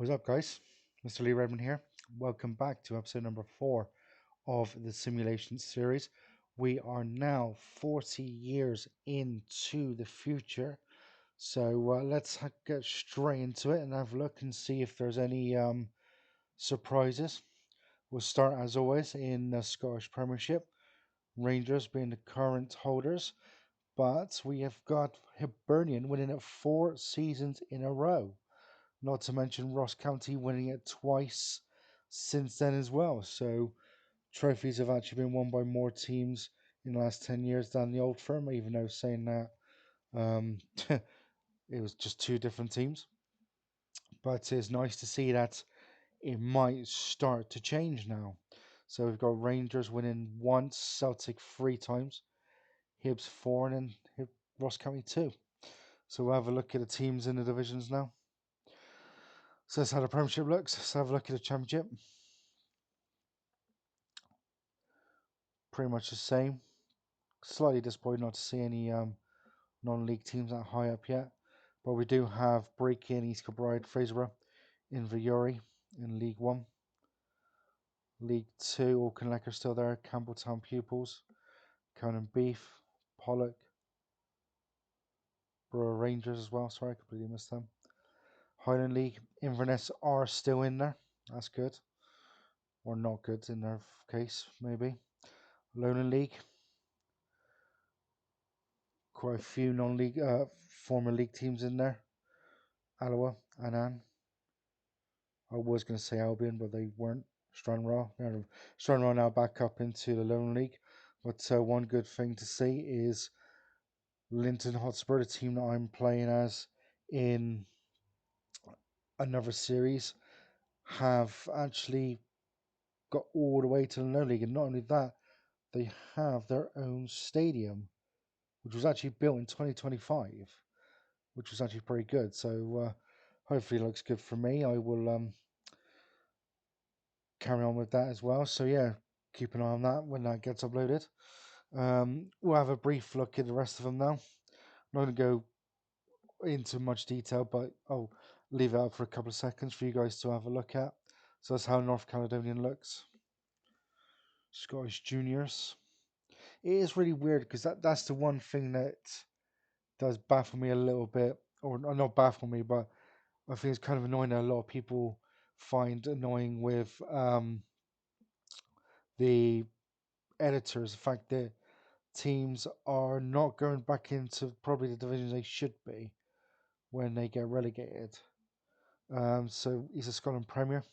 What's up, guys? Mr. Lee Redmond here. Welcome back to episode number 4 of the simulation series. We are now 40 years into the future, so let's get straight into it and have a look and see if there's any surprises. We'll start, as always, in the Scottish Premiership, Rangers being the current holders, but we have got Hibernian winning it 4 seasons in a row. Not to mention Ross County winning it twice since then as well. So trophies have actually been won by more teams in the last 10 years than the old firm, even though saying that um, it was just two different teams. But it's nice to see that it might start to change now. So we've got Rangers winning once, Celtic 3 times, Hibs 4, and then Ross County 2. So we'll have a look at the teams in the divisions now. So that's how the Premiership looks. Let's have a look at the Championship. Pretty much the same. Slightly disappointed not to see any non-league teams that high up yet. But we do have Brechin, East Kilbride, Fraserburgh, Inverurie in League 1. League 2, Auchinleck still there, Campbelltown Pupils, Conan Beef, Pollock, Brewer Rangers as well. Sorry, I completely missed them. Highland League, Inverness are still in there. That's good. Or not good in their case, maybe. Lowland League, quite a few non-league, former league teams in there. Alloa, Annan. I was going to say Albion, but they weren't. Stranraer. Stranraer now back up into the Lowland League. But one good thing to see is Linton Hotspur, the team that I'm playing as in another series, have actually got all the way to the Lowland League. And not only that, they have their own stadium, which was actually built in 2025, which was actually pretty good. So hopefully it looks good for me. I will carry on with that as well. So yeah, keep an eye on that when that gets uploaded. We'll have a brief look at the rest of them now. I'm not going to go into much detail, but I'll leave it up for a couple of seconds for you guys to have a look at. So that's how North Caledonian looks. Scottish Juniors. It is really weird because that's the one thing that does baffle me a little bit, or not baffle me, but I think it's kind of annoying that a lot of people find annoying with the editors. The fact that teams are not going back into probably the divisions they should be when they get relegated. So he's a Scotland Premier.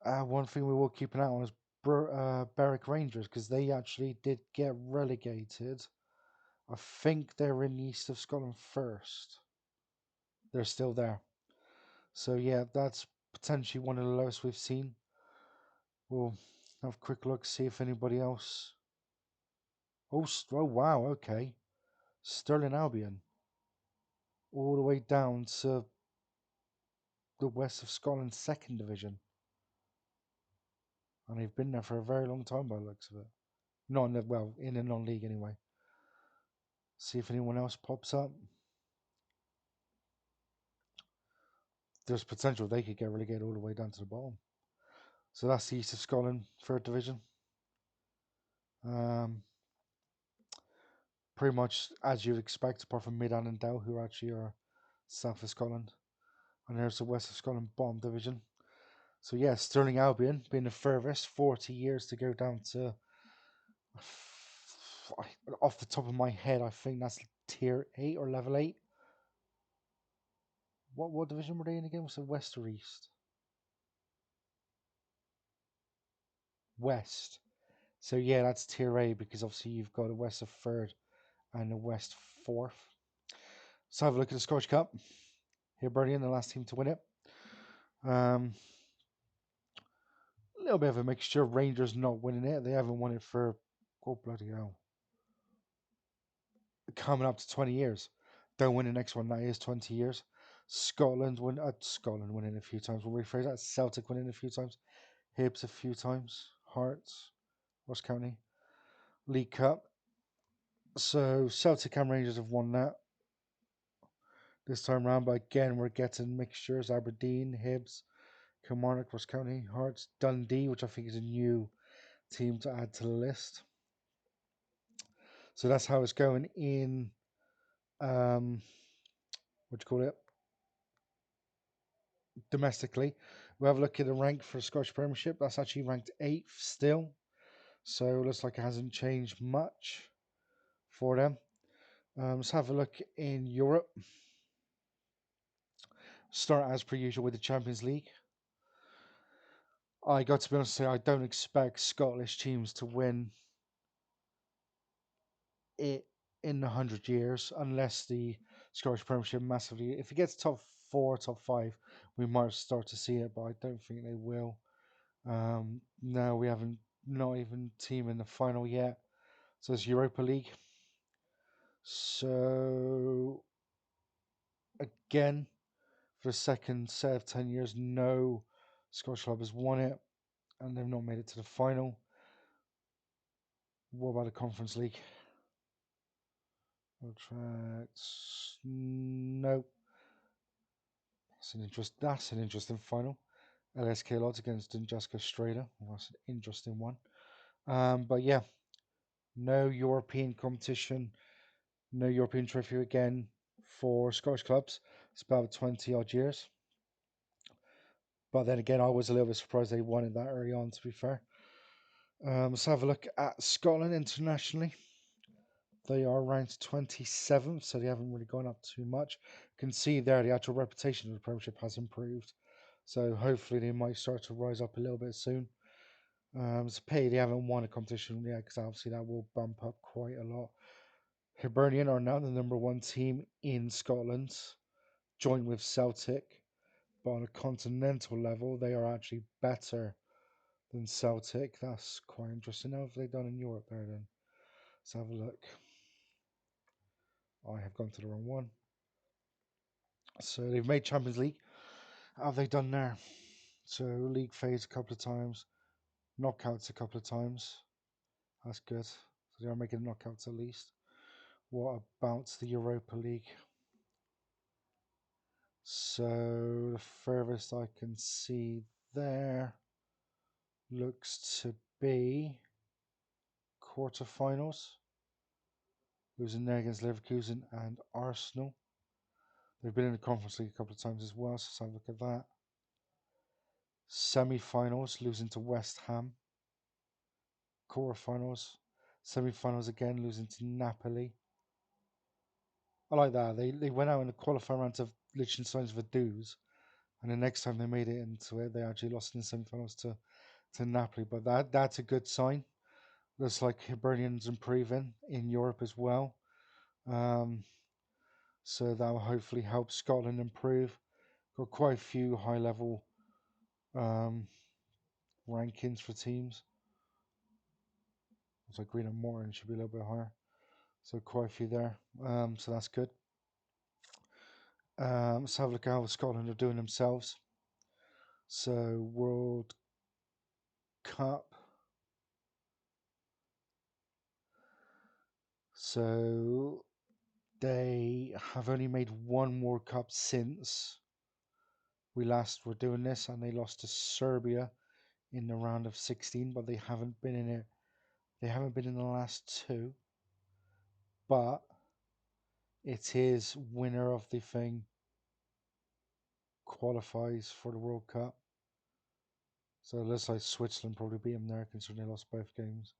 One thing we will keep an eye on is Berwick Rangers because they actually did get relegated. I think they're in the east of Scotland first. They're still there. So yeah, that's potentially one of the lowest we've seen. We'll have a quick look, see if anybody else. Oh wow, okay. Stirling Albion. All the way down to the west of Scotland's second division. And they've been there for a very long time by the looks of it. Not in the, well, in the non-league anyway. See if anyone else pops up. There's potential they could get relegated all the way down to the bottom. So that's the east of Scotland, third division. Pretty much as you'd expect, apart from Mid and Dow, who actually are south of Scotland. And there's the west of Scotland bottom division. So yeah, Stirling Albion being the furthest, 40 years to go down to, off the top of my head, I think that's tier 8 or level 8. What division were they in again? Was it west or east? West. So yeah, that's tier A because obviously you've got a west of third and a west fourth. So have a look at the Scottish Cup. Hibernian, the last team to win it. A little bit of a mixture. Rangers not winning it. They haven't won it for, oh bloody hell, coming up to 20 years. Don't win the next one. That is 20 years. Scotland winning a few times. We'll rephrase that. Celtic winning a few times. Hibs a few times. Hearts, Ross County, League Cup. So Celtic and Rangers have won that. this time around, but again, we're getting mixtures: Aberdeen, Hibs, Kilmarnock, Ross County, Hearts, Dundee, which I think is a new team to add to the list. So that's how it's going in, what do you call it, domestically. We have a look at the rank for the Scottish Premiership. That's actually ranked 8th still. So it looks like it hasn't changed much for them. Let's have a look in Europe. Start as per usual with the Champions League. I got to be honest and say I don't expect Scottish teams to win it in 100 years unless the Scottish Premiership massively. If it gets top 4, top 5, we might start to see it, but I don't think they will. No, we haven't, not even team in the final yet. So it's Europa League. So again, for the second set of 10 years, no Scottish club has won it, and they've not made it to the final. What about the Conference League? Tracks. No. That's an interesting final. LSK Lodz against Dunjaska Strada. Well, that's an interesting one. But yeah, no European competition, no European trophy again for Scottish clubs. It's about 20 odd years. But then again, I was a little bit surprised they won it that early on, to be fair. Let's have a look at Scotland internationally. They are ranked 27th, so they haven't really gone up too much. You can see there the actual reputation of the Premiership has improved. So hopefully they might start to rise up a little bit soon. It's a pity they haven't won a competition yet, because obviously that will bump up quite a lot. Hibernian are now the #1 team in Scotland, joint with Celtic. But on a continental level, they are actually better than Celtic. That's quite interesting. How have they done in Europe there then? Let's have a look. I have gone to the wrong one. So they've made Champions League. How have they done there? So league phase a couple of times, knockouts a couple of times. That's good. So they are making knockouts at least. What about the Europa League? So the furthest I can see there looks to be quarterfinals. Losing there against Leverkusen and Arsenal. They've been in the Conference League a couple of times as well, so let's have a look at that. Semi-finals, losing to West Ham. Quarterfinals, semi-finals again, losing to Napoli. I like that. They went out in the qualifying round to Liechtenstein's Vaduz, and the next time they made it into it, they actually lost in the semi-finals to Napoli. But that's a good sign. Looks like Hibernian's improving in Europe as well. So that will hopefully help Scotland improve. Got quite a few high-level rankings for teams. Looks like Green and Morton should be a little bit higher. So quite a few there. So that's good. Let's have a look at how Scotland are doing themselves. So World Cup. So they have only made one World Cup since we last were doing this, and they lost to Serbia in the round of 16, but they haven't been in it. They haven't been in the last two, but it is winner of the thing qualifies for the World Cup. So it looks like Switzerland probably beat them there, considering they lost both games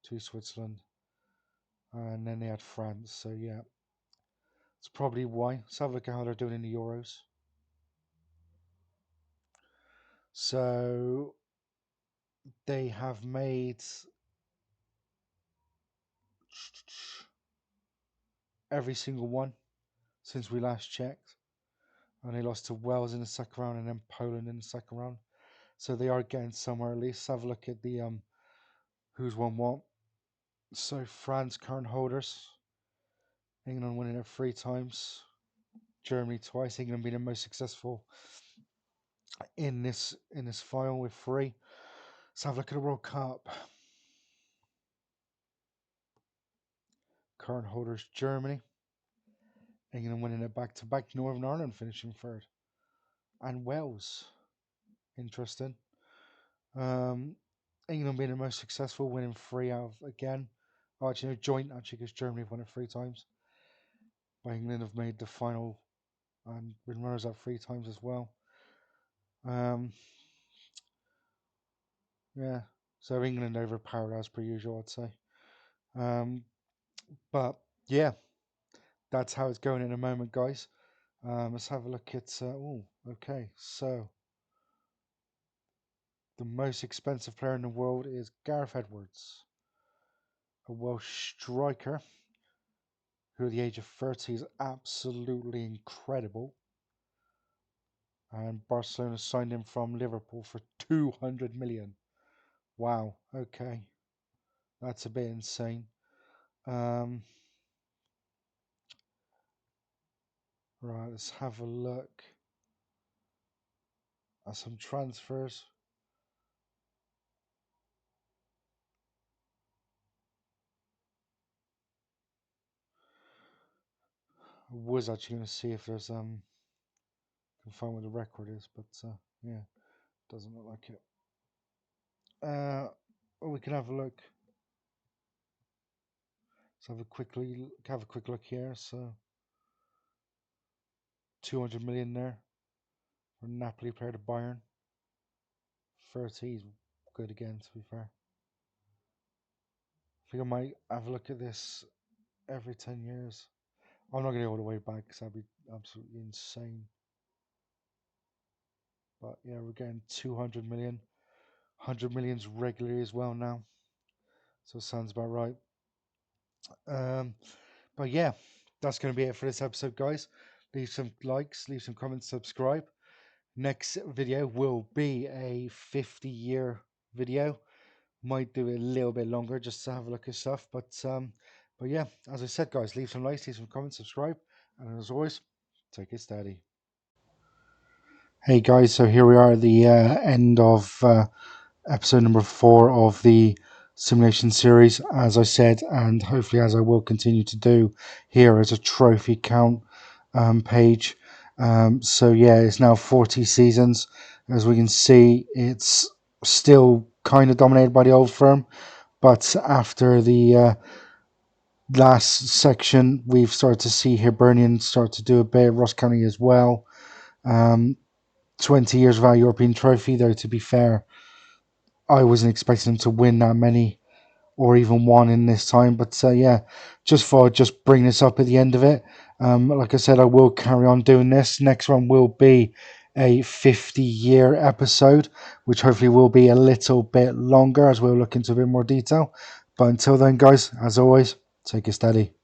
to Switzerland. And then they had France, so yeah. It's probably why. Let's have a look at how they're doing in the Euros. So they have made every single one since we last checked. And they lost to Wales in the second round and then Poland in the second round. So they are getting somewhere at least. Have a look at the who's won what. So France current holders. England winning it 3 times. Germany twice. England being the most successful in this final with 3. Let's have a look at the World Cup. Current holders Germany. England winning it back to back. Northern Ireland finishing third. And Wales. Interesting. England being the most successful, winning 3 out of again. Oh, actually, no, joint actually because Germany have won it 3 times. But England have made the final and been runners up 3 times as well. Um, yeah, so England overpowered as per usual, I'd say. But yeah, that's how it's going in a moment, guys. Let's have a look at. Okay. So the most expensive player in the world is Gareth Edwards, a Welsh striker who at the age of 30 is absolutely incredible. And Barcelona signed him from Liverpool for 200 million. Wow. Okay, that's a bit insane. Um, right. Let's have a look at some transfers. I was actually going to see if there's can find what the record is, but yeah, doesn't look like it. We can have a look. Let's have a quick look here. So 200 million there for Napoli player to Bayern. 30 is good again, to be fair. I think I might have a look at this every 10 years. I'm not going to go all the way back because that'd be absolutely insane. But yeah, we're getting 200 million. 100 million's regularly as well now. So it sounds about right. But yeah, that's going to be it for this episode, guys. Leave some likes, leave some comments, subscribe. Next video will be a 50-year video. Might do it a little bit longer just to have a look at stuff. But yeah, as I said, guys, leave some likes, leave some comments, subscribe, and as always, take it steady. Hey guys, so here we are at the end of episode number 4 of the simulation series, as I said, and hopefully as I will continue to do. Here is a trophy count page. So yeah, it's now 40 seasons. As we can see, it's still kind of dominated by the old firm, but after the last section, we've started to see Hibernian start to do a bit, Ross County as well. 20 years of our European trophy, though, to be fair, I wasn't expecting them to win that many or even one in this time. But yeah, just bring this up at the end of it. Like I said, I will carry on doing this. Next one will be a 50-year episode, which hopefully will be a little bit longer as we'll look into a bit more detail. But until then, guys, as always, take it steady.